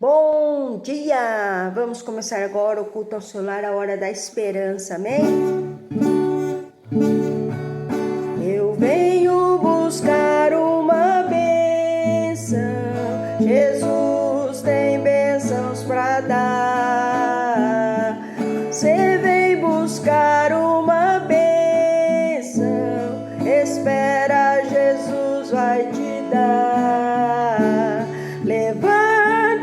Bom dia! Vamos começar agora o culto ao seu lar, a hora da esperança, amém? Eu venho buscar uma bênção, Jesus tem bênçãos para dar. Você vem buscar uma bênção, espera, Jesus vai te dar. Levante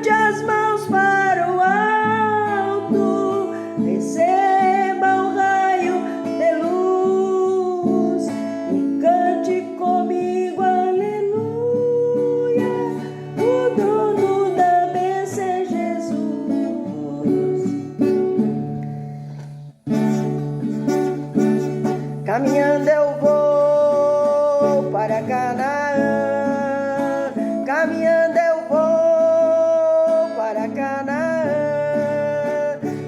as mãos para o alto, receba um raio de luz e cante comigo, aleluia. O dono da bênção é Jesus. Caminhando eu vou para Canaã, caminhando eu vou para Canaã,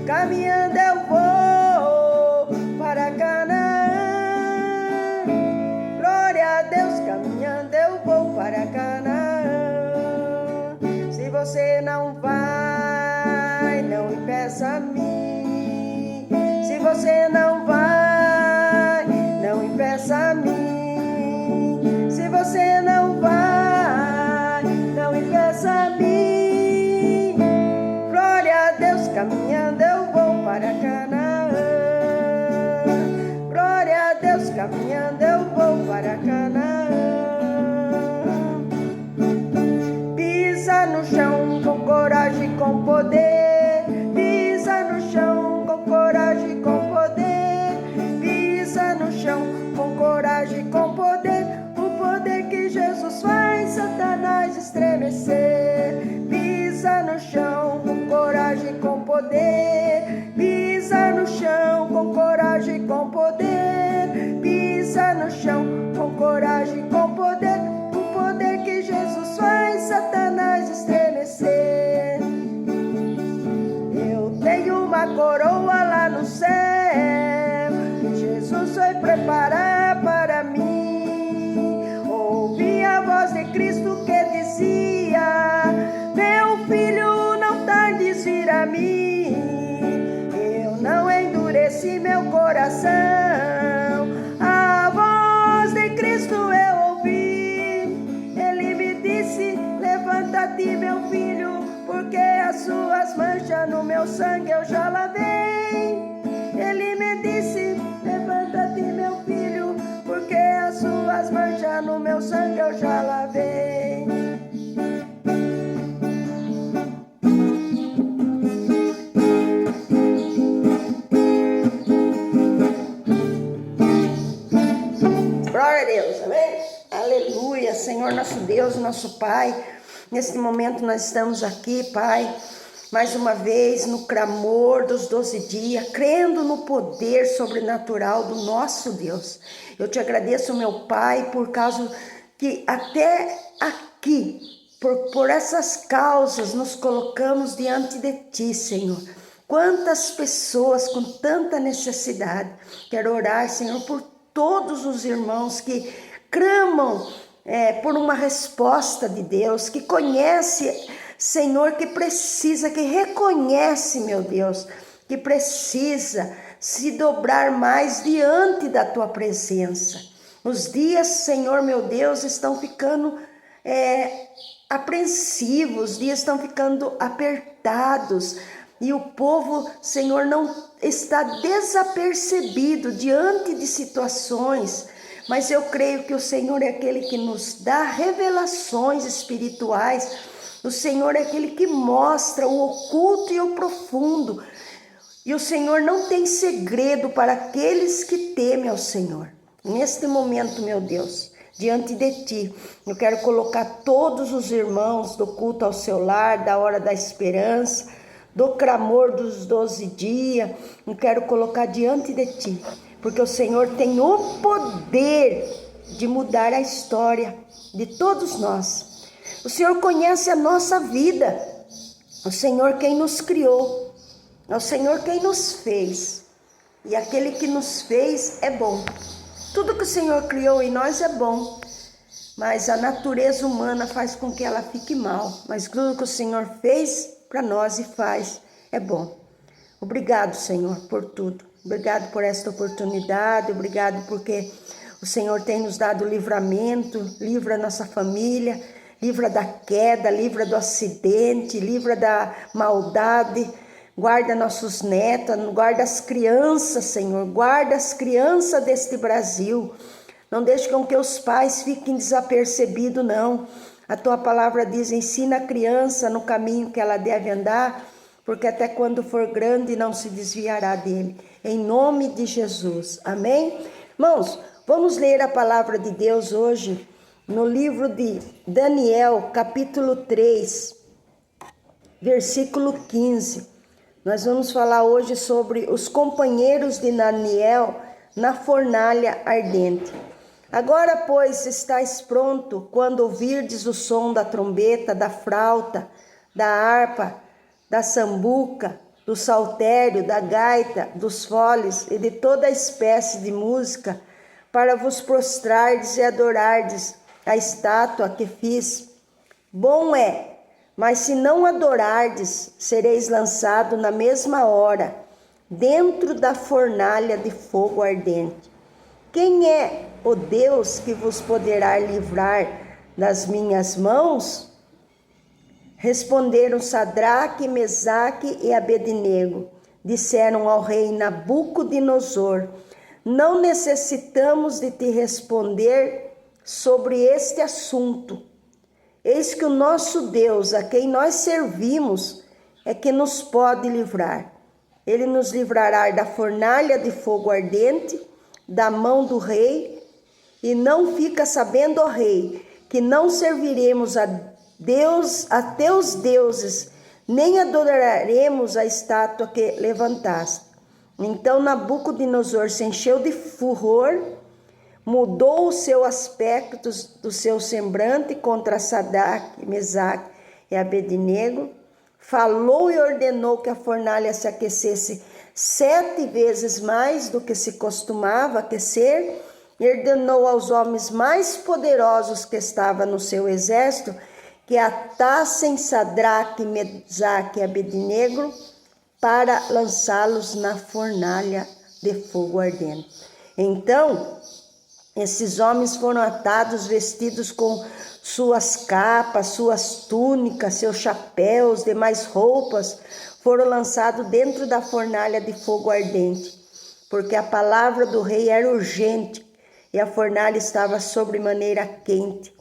caminhando eu vou para Canaã. Glória a Deus, caminhando eu vou para Canaã. Se você não vai, não impeça a mim. Se você não vai, não impeça a mim. Se você não vai, não impeça a mim. Glória a Deus, caminhando eu vou para Canaã. Glória a Deus, caminhando eu vou para Canaã. Pisa no chão com coragem e com poder. Pisa no chão com coragem e com poder. Pisa no chão com coragem e com poder. O poder que Jesus faz Satanás estremecer. Pisa no chão com coragem e com poder. Pisa no chão com coragem e com poder. Pisa no chão com coragem e com poder. O poder que Jesus faz Satanás estremecer. Eu tenho uma coroa lá no céu que Jesus foi preparar para mim. Ouvi a voz de Cristo que dizia: meu filho, não tardes vir a mim. Eu não endureci meu coração. A voz de Cristo eu ouvi. Ele me disse: levanta-te, meu filho, porque as suas manchas no meu sangue eu já lavei. Ele me disse: levanta-te, meu filho, porque as suas manchas no meu sangue eu já lavei. Glória a Deus, amém? Aleluia, Senhor nosso Deus, nosso Pai. Neste momento nós estamos aqui, Pai, mais uma vez no clamor dos 12 dias, crendo no poder sobrenatural do nosso Deus. Eu te agradeço, meu Pai, por causa que até aqui, por essas causas, nos colocamos diante de Ti, Senhor. Quantas pessoas com tanta necessidade. Quero orar, Senhor, por todos os irmãos que clamam por uma resposta de Deus, que conhece, Senhor, que precisa, que reconhece, meu Deus, que precisa se dobrar mais diante da Tua presença. Os dias, Senhor, meu Deus, estão ficando apreensivos, os dias estão ficando apertados, e o povo, Senhor, não está desapercebido diante de situações, mas eu creio que o Senhor é aquele que nos dá revelações espirituais. O Senhor é aquele que mostra o oculto e o profundo. E o Senhor não tem segredo para aqueles que temem ao Senhor. Neste momento, meu Deus, diante de Ti, eu quero colocar todos os irmãos do culto ao seu lar, da hora da esperança, do clamor dos 12 dias, eu quero colocar diante de Ti, porque o Senhor tem o poder de mudar a história de todos nós. O Senhor conhece a nossa vida, o Senhor quem nos criou, é o Senhor quem nos fez, e aquele que nos fez é bom. Tudo que o Senhor criou em nós é bom, mas a natureza humana faz com que ela fique mal. Mas tudo que o Senhor fez para nós e faz, é bom. Obrigado, Senhor, por tudo. Obrigado por esta oportunidade, obrigado porque o Senhor tem nos dado livramento, livra a nossa família, livra da queda, livra do acidente, livra da maldade, guarda nossos netos, guarda as crianças, Senhor, guarda as crianças deste Brasil. Não deixe com que os pais fiquem desapercebidos, não. A tua palavra diz, ensina a criança no caminho que ela deve andar, porque até quando for grande não se desviará dele. Em nome de Jesus. Amém? Irmãos, vamos ler a palavra de Deus hoje no livro de Daniel, capítulo 3, versículo 15. Nós vamos falar hoje sobre os companheiros de Daniel na fornalha ardente. Agora, pois, estáis pronto quando ouvirdes o som da trombeta, da flauta, da harpa, da sambuca, do saltério, da gaita, dos foles e de toda espécie de música, para vos prostrardes e adorardes a estátua que fiz. Bom é, mas se não adorardes, sereis lançado na mesma hora, dentro da fornalha de fogo ardente. Quem é o Deus que vos poderá livrar das minhas mãos? Responderam Sadraque, Mesaque e Abednego. Disseram ao rei Nabucodonosor, não necessitamos de te responder sobre este assunto. Eis que o nosso Deus, a quem nós servimos, é que nos pode livrar. Ele nos livrará da fornalha de fogo ardente, da mão do rei, e não fica sabendo, ó rei, que não serviremos a teus deuses, nem adoraremos a estátua que levantaste. Então Nabucodonosor se encheu de furor, mudou o seu aspecto do seu semblante contra Sadraque, Mesaque e Abednego, falou e ordenou que a fornalha se aquecesse 7 vezes mais do que se costumava aquecer, e ordenou aos homens mais poderosos que estavam no seu exército que atassem Sadraque, Mesaque e Abednego para lançá-los na fornalha de fogo ardente. Então, esses homens foram atados, vestidos com suas capas, suas túnicas, seus chapéus, demais roupas, foram lançados dentro da fornalha de fogo ardente, porque a palavra do rei era urgente e a fornalha estava sobremaneira quente.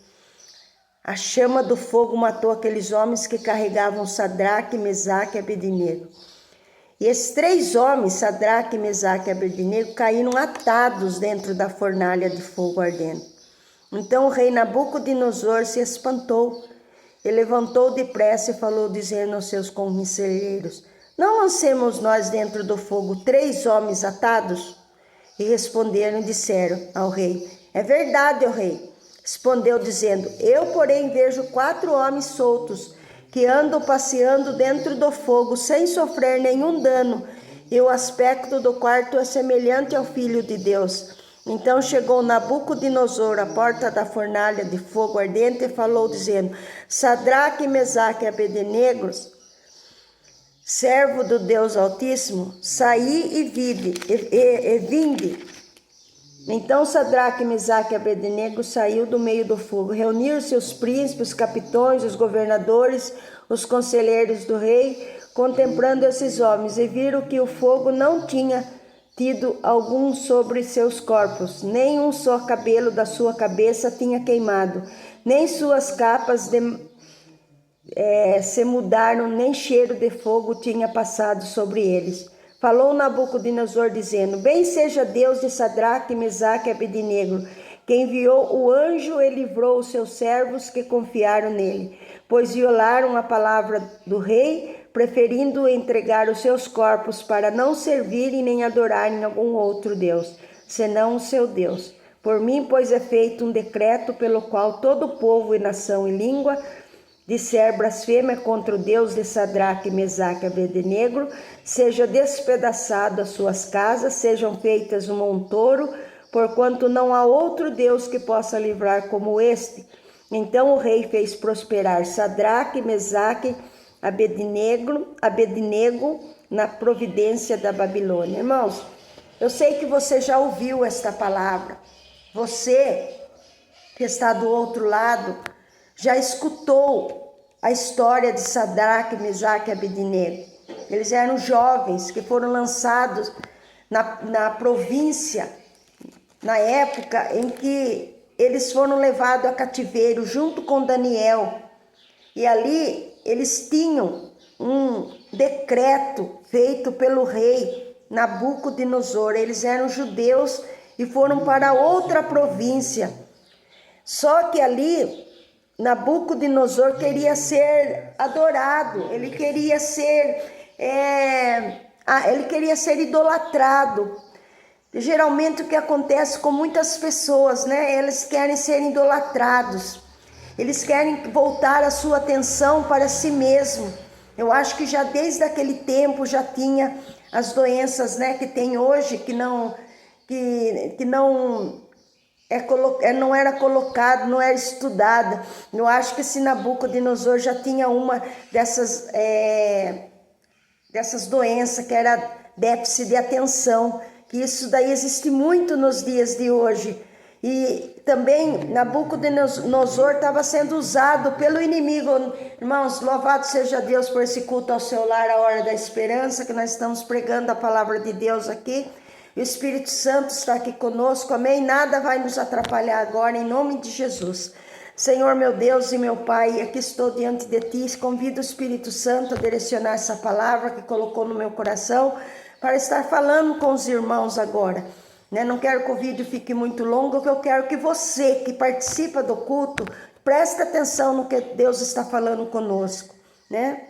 A chama do fogo matou aqueles homens que carregavam Sadraque, Mesaque e Abednego. E esses 3 homens, Sadraque, Mesaque e Abednego, caíram atados dentro da fornalha de fogo ardente. Então o rei Nabucodonosor se espantou e levantou depressa e falou, dizendo aos seus conselheiros, não lancemos nós dentro do fogo 3 homens atados? E responderam e disseram ao rei, é verdade, ó rei. Respondeu dizendo, eu porém vejo 4 homens soltos, que andam passeando dentro do fogo, sem sofrer nenhum dano, e o aspecto do quarto é semelhante ao Filho de Deus. Então chegou Nabucodonosor à porta da fornalha de fogo ardente e falou, dizendo, Sadraque, Mesaque e Abednego, servo do Deus Altíssimo, saí e vinde. Então Sadraque, Mesaque e Abednego saiu do meio do fogo, reuniram-se os príncipes, os capitões, os governadores, os conselheiros do rei, contemplando esses homens, e viram que o fogo não tinha tido algum sobre seus corpos, nem um só cabelo da sua cabeça tinha queimado, nem suas capas se mudaram, nem cheiro de fogo tinha passado sobre eles. Falou Nabucodonosor, dizendo, bem seja Deus de Sadraque, Mesaque e Abednego, que enviou o anjo e livrou os seus servos que confiaram nele, pois violaram a palavra do rei, preferindo entregar os seus corpos para não servirem nem adorarem algum outro Deus, senão o seu Deus. Por mim, pois, é feito um decreto pelo qual todo povo e nação e língua disser blasfêmia contra o Deus de Sadraque, Mesaque e Abednego, seja despedaçado as suas casas, sejam feitas um montouro, porquanto não há outro Deus que possa livrar como este. Então o rei fez prosperar Sadraque, Mesaque, Abednego na providência da Babilônia. Irmãos, eu sei que você já ouviu esta palavra. Você que está do outro lado já escutou a história de Sadraque, Mesaque e Abednego. Eles eram jovens que foram lançados na província, na época em que eles foram levados a cativeiro junto com Daniel. E ali eles tinham um decreto feito pelo rei Nabucodonosor. Eles eram judeus e foram para outra província. Só que ali Nabucodonosor queria ser adorado, ele queria ser idolatrado. Geralmente o que acontece com muitas pessoas, né? Eles querem ser idolatrados. Eles querem voltar a sua atenção para si mesmo. Eu acho que já desde aquele tempo já tinha as doenças, né, que tem hoje, que não era colocado, não era estudada. Eu acho que esse Nabucodonosor já tinha uma dessas doenças, que era déficit de atenção, que isso daí existe muito nos dias de hoje. E também Nabucodonosor estava sendo usado pelo inimigo. Irmãos, louvado seja Deus por esse culto ao seu lar, a hora da esperança, que nós estamos pregando a palavra de Deus aqui. O Espírito Santo está aqui conosco, amém? Nada vai nos atrapalhar agora, em nome de Jesus. Senhor, meu Deus e meu Pai, aqui estou diante de Ti, convido o Espírito Santo a direcionar essa palavra que colocou no meu coração, para estar falando com os irmãos agora. Não quero que o vídeo fique muito longo, que eu quero que você que participa do culto, preste atenção no que Deus está falando conosco, né?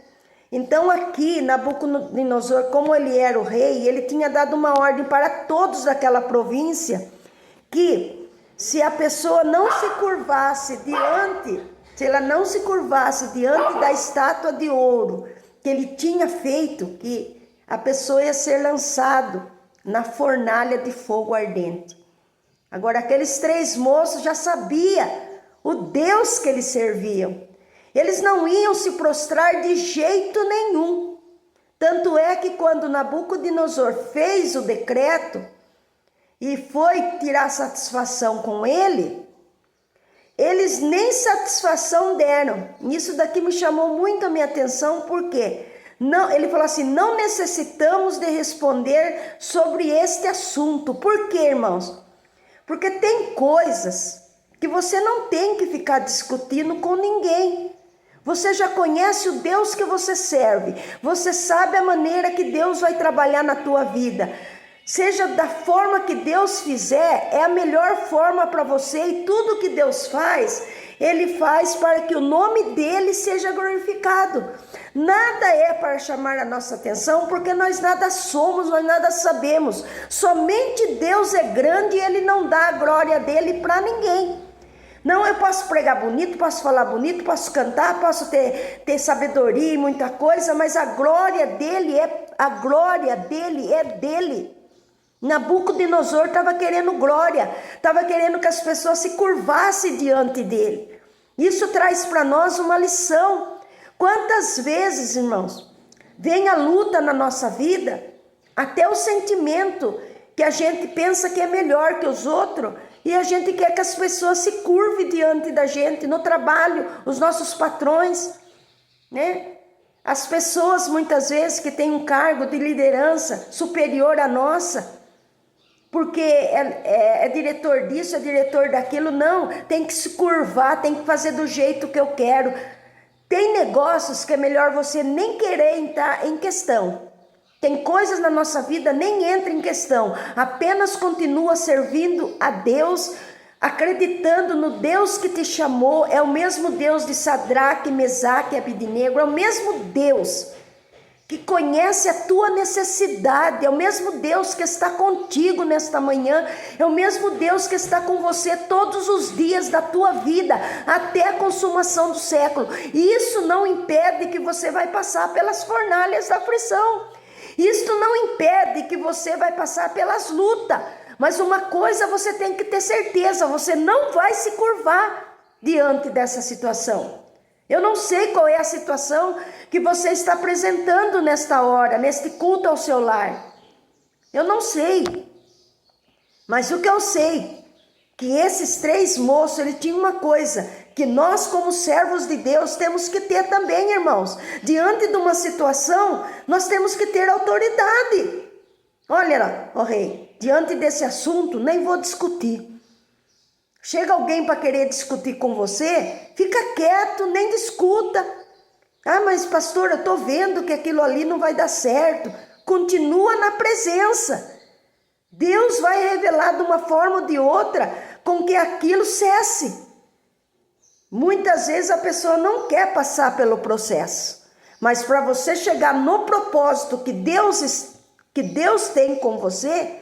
Então aqui, Nabucodonosor, como ele era o rei, ele tinha dado uma ordem para todos daquela província, que se a pessoa não se curvasse diante da estátua de ouro que ele tinha feito, que a pessoa ia ser lançado na fornalha de fogo ardente. Agora, aqueles 3 moços já sabiam o Deus que eles serviam. Eles não iam se prostrar de jeito nenhum. Tanto é que quando Nabucodonosor fez o decreto e foi tirar satisfação com ele, eles nem satisfação deram. Isso daqui me chamou muito a minha atenção, porque ele falou assim: não necessitamos de responder sobre este assunto. Por quê, irmãos? Porque tem coisas que você não tem que ficar discutindo com ninguém. Você já conhece o Deus que você serve. Você sabe a maneira que Deus vai trabalhar na tua vida. Seja da forma que Deus fizer, é a melhor forma para você. E tudo que Deus faz, Ele faz para que o nome dEle seja glorificado. Nada é para chamar a nossa atenção, porque nós nada somos, nós nada sabemos. Somente Deus é grande e Ele não dá a glória dEle para ninguém. Não, eu posso pregar bonito, posso falar bonito, posso cantar, posso ter sabedoria e muita coisa, mas a glória dele é dele. Nabucodonosor estava querendo glória, estava querendo que as pessoas se curvassem diante dele. Isso traz para nós uma lição. Quantas vezes, irmãos, vem a luta na nossa vida, até o sentimento que a gente pensa que é melhor que os outros, e a gente quer que as pessoas se curvem diante da gente, no trabalho, os nossos patrões, né? As pessoas muitas vezes que têm um cargo de liderança superior à nossa, porque é diretor disso, é diretor daquilo, não, tem que se curvar, tem que fazer do jeito que eu quero. Tem negócios que é melhor você nem querer entrar em questão. Tem coisas na nossa vida, nem entra em questão, apenas continua servindo a Deus, acreditando no Deus que te chamou. É o mesmo Deus de Sadraque, Mesaque e Abednego, é o mesmo Deus que conhece a tua necessidade, é o mesmo Deus que está contigo nesta manhã, é o mesmo Deus que está com você todos os dias da tua vida, até a consumação do século. E isso não impede que você vai passar pelas fornalhas da aflição. Isto não impede que você vai passar pelas lutas, mas uma coisa você tem que ter certeza: você não vai se curvar diante dessa situação. Eu não sei qual é a situação que você está apresentando nesta hora, neste culto ao seu lar. Eu não sei. Mas o que eu sei, que esses 3 moços, ele tinha uma coisa, que nós como servos de Deus temos que ter também, irmãos. Diante de uma situação, nós temos que ter autoridade. Olha lá, ó rei, diante desse assunto, nem vou discutir. Chega alguém para querer discutir com você, fica quieto, nem discuta. Ah, mas pastor, eu estou vendo que aquilo ali não vai dar certo. Continua na presença. Deus vai revelar de uma forma ou de outra com que aquilo cesse. Muitas vezes a pessoa não quer passar pelo processo. Mas para você chegar no propósito que Deus tem com você,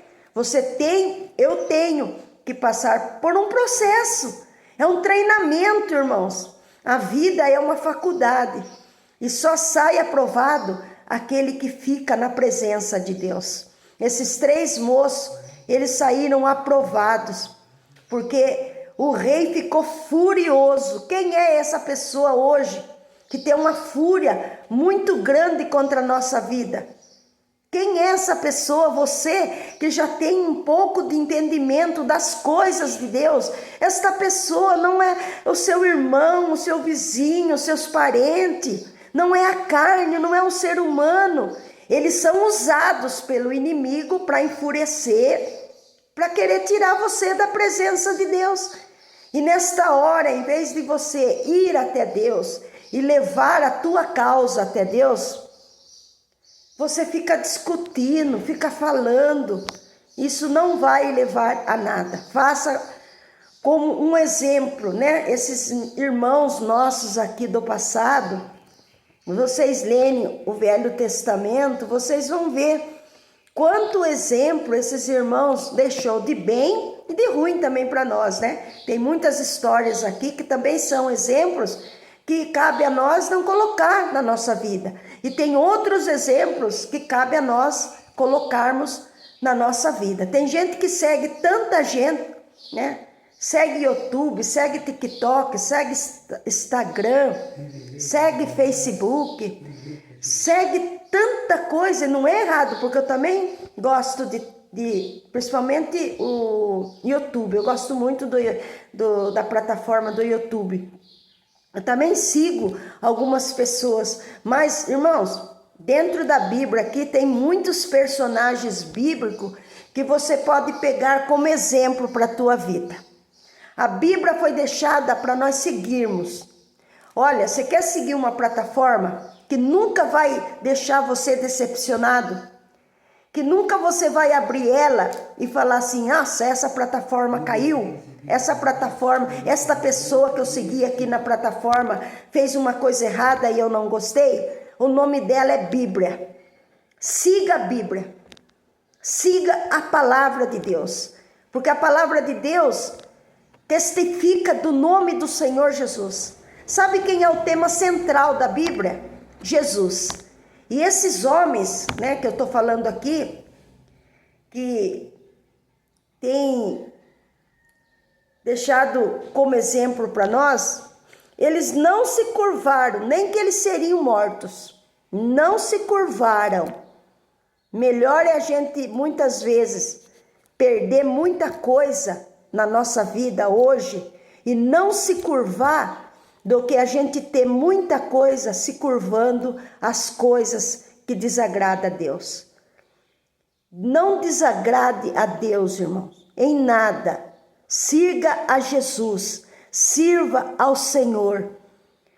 eu tenho que passar por um processo. É um treinamento, irmãos. A vida é uma faculdade. E só sai aprovado aquele que fica na presença de Deus. Esses 3 moços, eles saíram aprovados, porque o rei ficou furioso. Quem é essa pessoa hoje que tem uma fúria muito grande contra a nossa vida? Quem é essa pessoa? Você que já tem um pouco de entendimento das coisas de Deus. Esta pessoa não é o seu irmão, o seu vizinho, os seus parentes. Não é a carne, não é um ser humano. Eles são usados pelo inimigo para enfurecer, para querer tirar você da presença de Deus. E nesta hora, em vez de você ir até Deus e levar a tua causa até Deus, você fica discutindo, fica falando. Isso não vai levar a nada. Faça como um exemplo, né? Esses irmãos nossos aqui do passado, vocês lerem o Velho Testamento, vocês vão ver quanto exemplo esses irmãos deixou de bem e de ruim também para nós, né? Tem muitas histórias aqui que também são exemplos que cabe a nós não colocar na nossa vida. E tem outros exemplos que cabe a nós colocarmos na nossa vida. Tem gente que segue tanta gente, né? Segue YouTube, segue TikTok, segue Instagram, segue Facebook, segue tanta coisa. Não é errado, porque eu também gosto principalmente o YouTube. Eu gosto muito da plataforma do YouTube. Eu também sigo algumas pessoas, mas, irmãos, dentro da Bíblia aqui tem muitos personagens bíblicos que você pode pegar como exemplo para a tua vida. A Bíblia foi deixada para nós seguirmos. Olha, você quer seguir uma plataforma que nunca vai deixar você decepcionado? Que nunca você vai abrir ela e falar assim, nossa, essa plataforma caiu? Esta pessoa que eu segui aqui na plataforma fez uma coisa errada e eu não gostei? O nome dela é Bíblia. Siga a Bíblia. Siga a palavra de Deus. Porque a palavra de Deus testifica do nome do Senhor Jesus. Sabe quem é o tema central da Bíblia? Jesus. E esses homens, né, que eu estou falando aqui, que tem deixado como exemplo para nós, eles não se curvaram, nem que eles seriam mortos. Não se curvaram. Melhor é a gente, muitas vezes, perder muita coisa na nossa vida hoje e não se curvar, do que a gente ter muita coisa se curvando às coisas que desagradam a Deus. Não desagrade a Deus, irmãos, em nada. Siga a Jesus, sirva ao Senhor,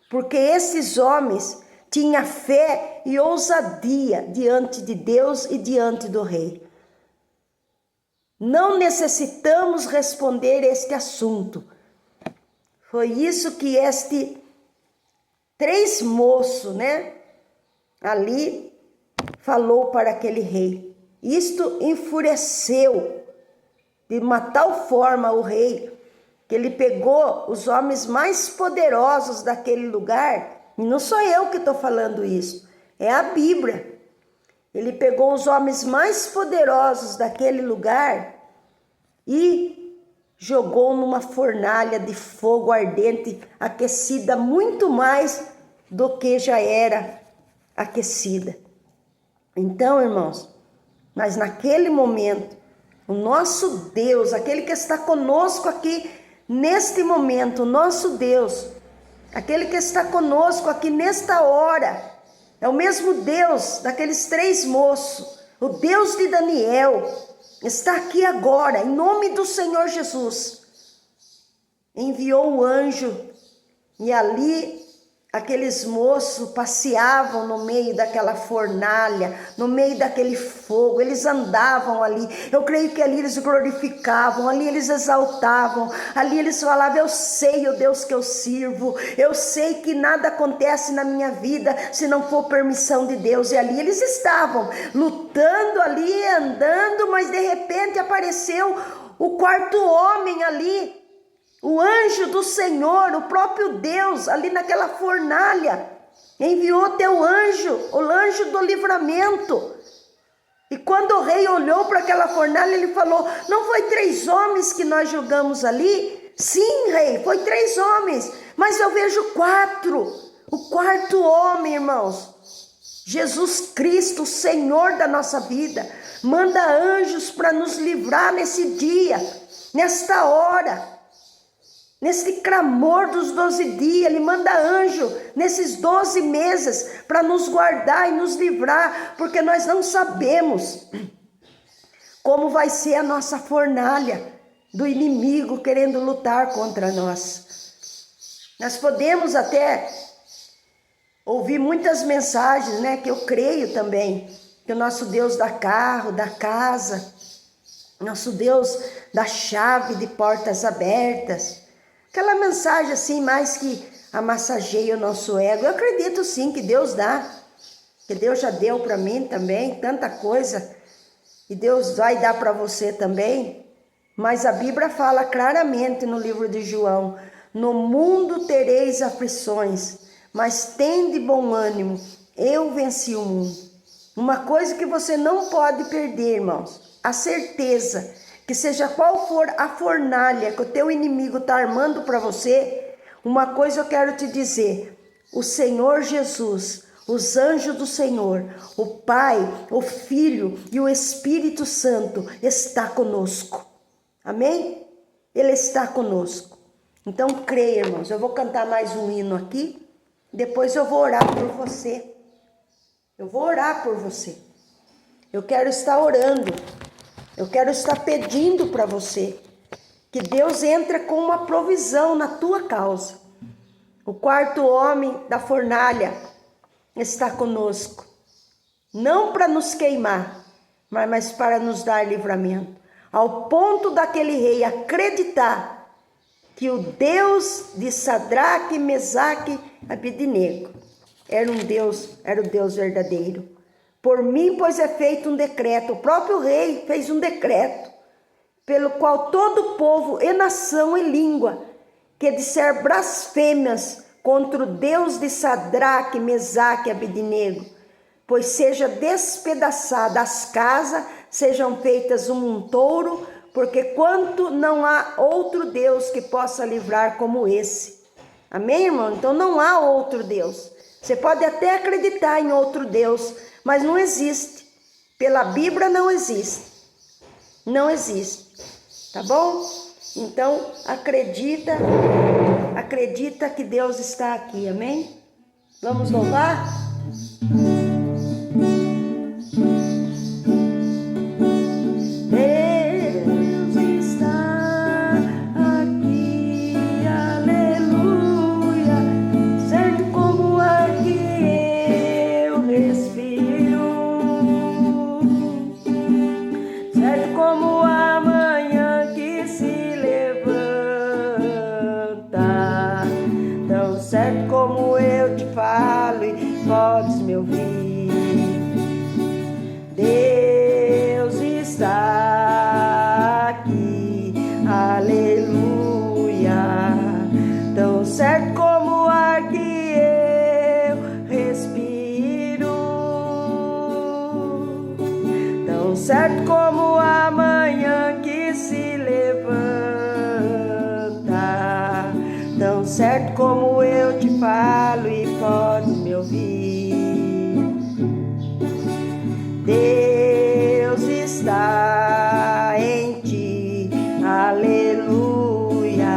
porque esses homens tinham fé e ousadia diante de Deus e diante do rei. Não necessitamos responder este assunto. Foi isso que este 3 moços, né, ali falou para aquele rei. Isto enfureceu de uma tal forma o rei, que ele pegou os homens mais poderosos daquele lugar, e não sou eu que estou falando isso, é a Bíblia. Ele pegou os homens mais poderosos daquele lugar e jogou numa fornalha de fogo ardente, aquecida muito mais do que já era aquecida. Então, irmãos, mas naquele momento, o nosso Deus, aquele que está conosco aqui neste momento, o nosso Deus, aquele que está conosco aqui nesta hora, é o mesmo Deus daqueles 3 moços, o Deus de Daniel, está aqui agora, em nome do Senhor Jesus. Enviou o anjo e ali aqueles moços passeavam no meio daquela fornalha, no meio daquele fogo, eles andavam ali. Eu creio que ali eles glorificavam, ali eles exaltavam, ali eles falavam: eu sei o Deus que eu sirvo, eu sei que nada acontece na minha vida se não for permissão de Deus. E ali eles estavam lutando ali, andando, mas de repente apareceu o 4º homem ali, o anjo do Senhor, o próprio Deus, ali naquela fornalha, enviou teu anjo, o anjo do livramento. E quando o rei olhou para aquela fornalha, ele falou: não foi 3 homens que nós jogamos ali? Sim, rei, foi 3 homens, mas eu vejo 4, o 4º homem, irmãos. Jesus Cristo, o Senhor da nossa vida, manda anjos para nos livrar nesse dia, nesta hora. Nesse clamor dos 12 dias, ele manda anjo nesses 12 meses para nos guardar e nos livrar, porque nós não sabemos como vai ser a nossa fornalha do inimigo querendo lutar contra nós. Nós podemos até ouvir muitas mensagens, né, que eu creio também, que o nosso Deus dá carro, dá casa, nosso Deus dá chave de portas abertas. Aquela mensagem assim, mais que amassageia o nosso ego. Eu acredito sim que Deus dá, que Deus já deu para mim também, tanta coisa, e Deus vai dar para você também. Mas a Bíblia fala claramente no livro de João: no mundo tereis aflições, mas tende bom ânimo, eu venci o mundo. Uma coisa que você não pode perder, irmãos, a certeza que seja qual for a fornalha que o teu inimigo está armando para você, uma coisa eu quero te dizer: o Senhor Jesus, os anjos do Senhor, o Pai, o Filho e o Espírito Santo está conosco. Amém? Ele está conosco. Então creia, irmãos. Eu vou cantar mais um hino aqui, depois eu vou orar por você. Eu vou orar por você. Eu quero estar orando. Eu quero estar pedindo para você que Deus entre com uma provisão na tua causa. O 4º homem da fornalha está conosco. Não para nos queimar, mas para nos dar livramento. Ao ponto daquele rei acreditar que o Deus de Sadraque, Mesaque e Abednego era o Deus verdadeiro. Por mim, pois é feito um decreto, o próprio rei fez um decreto, pelo qual todo povo e nação e língua que disser blasfêmias contra o Deus de Sadraque, Mesaque e Abednego, pois seja despedaçada as casas, sejam feitas um montouro, porque quanto não há outro Deus que possa livrar como esse. Amém, irmão? Então não há outro Deus. Você pode até acreditar em outro Deus, mas não existe. Pela Bíblia não existe. Não existe. Tá bom? Então acredita que Deus está aqui. Amém? Vamos louvar? Certo como eu te falo e podes me ouvir. Deus está aqui, aleluia. Tão certo como o ar que eu respiro, tão certo como a manhã que se levanta. certo como eu te falo e pode me ouvir. Deus está em ti, aleluia.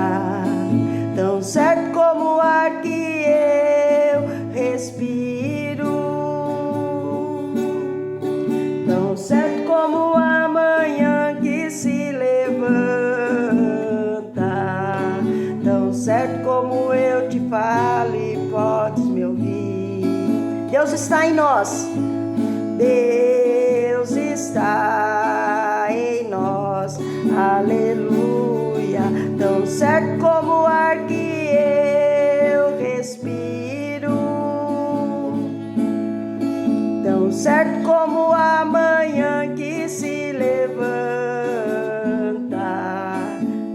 Tão certo como o ar que eu respiro, tão certo como a manhã que se levanta, tão certo como eu te falo e podes me ouvir. Deus está em nós. Deus está em nós, aleluia. Tão certo como o ar que eu respiro, tão certo como a manhã que se levanta,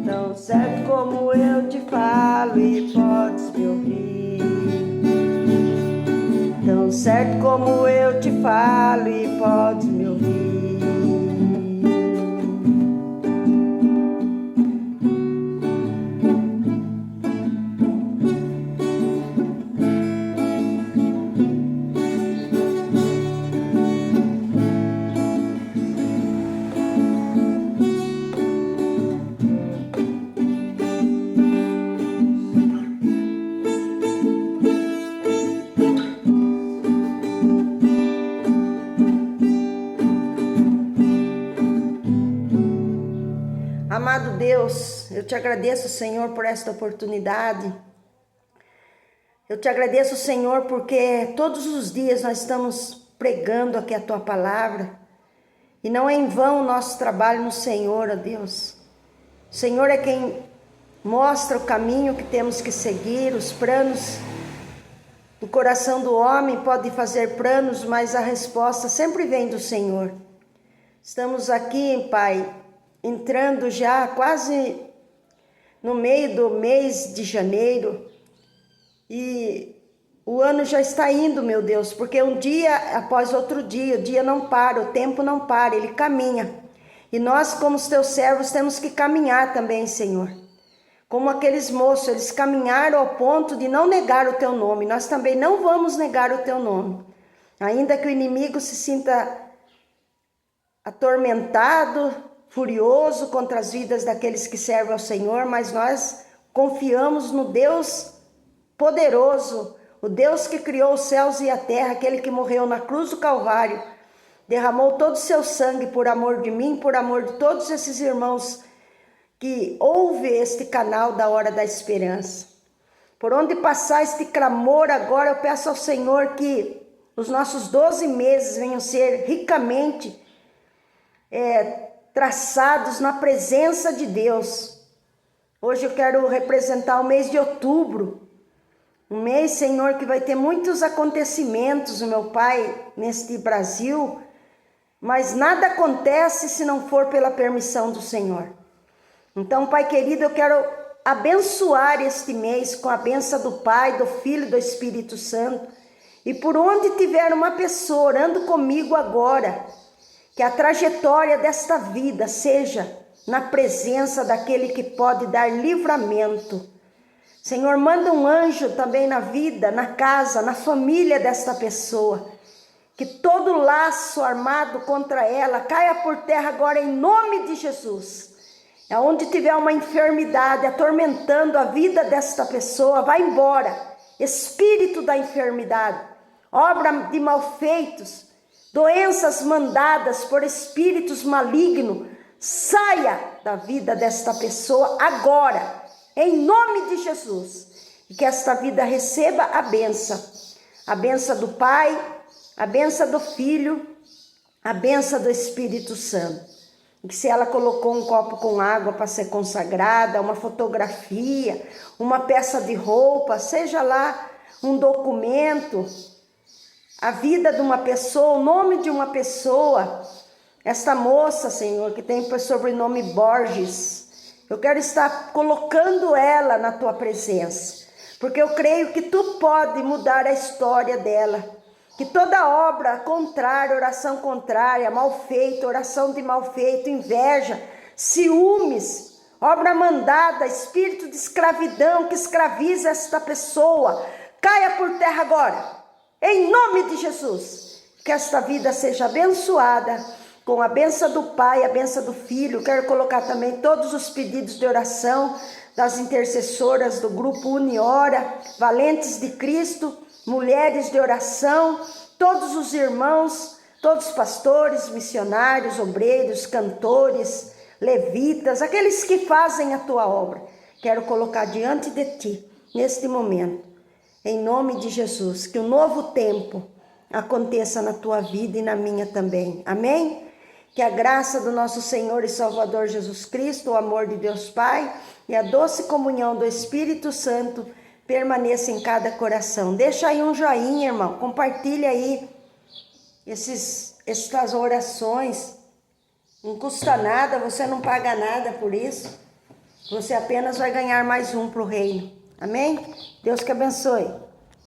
tão certo como eu te falo e podes me ouvir. Tão certo como eu te falo e podes me ouvir. Amado Deus, eu te agradeço, Senhor, por esta oportunidade. Eu te agradeço, Senhor, porque todos os dias nós estamos pregando aqui a Tua palavra. E não é em vão o nosso trabalho no Senhor, ó Deus. O Senhor é quem mostra o caminho que temos que seguir, os planos do coração do homem pode fazer planos, mas a resposta sempre vem do Senhor. Estamos aqui, Pai, entrando já quase no meio do mês de janeiro e o ano já está indo, meu Deus, porque um dia após outro dia, o dia não para, o tempo não para, ele caminha. E nós, como os teus servos, temos que caminhar também, Senhor. Como aqueles moços, eles caminharam ao ponto de não negar o teu nome. Nós também não vamos negar o teu nome. Ainda que o inimigo se sinta atormentado, furioso contra as vidas daqueles que servem ao Senhor, mas nós confiamos no Deus poderoso, o Deus que criou os céus e a terra, aquele que morreu na cruz do Calvário, derramou todo o seu sangue por amor de mim, por amor de todos esses irmãos que ouvem este canal da Hora da Esperança. Por onde passar este clamor agora, eu peço ao Senhor que os nossos 12 meses venham ser ricamente traçados na presença de Deus. Hoje eu quero representar o mês de outubro, um mês, Senhor, que vai ter muitos acontecimentos, meu Pai, neste Brasil, mas nada acontece se não for pela permissão do Senhor. Então, Pai querido, eu quero abençoar este mês com a bênção do Pai, do Filho e do Espírito Santo, e por onde tiver uma pessoa orando comigo agora, que a trajetória desta vida seja na presença daquele que pode dar livramento. Senhor, manda um anjo também na vida, na casa, na família desta pessoa. Que todo laço armado contra ela caia por terra agora em nome de Jesus. Onde tiver uma enfermidade atormentando a vida desta pessoa, vai embora. Espírito da enfermidade, obra de malfeitos, doenças mandadas por espíritos malignos, saia da vida desta pessoa agora, em nome de Jesus. E que esta vida receba a benção do Pai, a benção do Filho, a benção do Espírito Santo. E que se ela colocou um copo com água para ser consagrada, uma fotografia, uma peça de roupa, seja lá um documento, a vida de uma pessoa, o nome de uma pessoa, esta moça, Senhor, que tem por sobrenome Borges, eu quero estar colocando ela na tua presença, porque eu creio que tu pode mudar a história dela, que toda obra contrária, oração contrária, mal feita, oração de mal feito, inveja, ciúmes, obra mandada, espírito de escravidão que escraviza esta pessoa, caia por terra agora, em nome de Jesus. Que esta vida seja abençoada, com a bênção do Pai, a bênção do Filho. Quero colocar também todos os pedidos de oração das intercessoras do grupo Uniora, Valentes de Cristo, mulheres de oração, todos os irmãos, todos os pastores, missionários, obreiros, cantores, levitas, aqueles que fazem a tua obra. Quero colocar diante de ti, neste momento, em nome de Jesus, que o novo tempo aconteça na tua vida e na minha também. Amém? Que a graça do nosso Senhor e Salvador Jesus Cristo, o amor de Deus Pai e a doce comunhão do Espírito Santo permaneça em cada coração. Deixa aí um joinha, irmão. Compartilha aí essas orações. Não custa nada, você não paga nada por isso. Você apenas vai ganhar mais um para o reino. Amém? Deus que abençoe.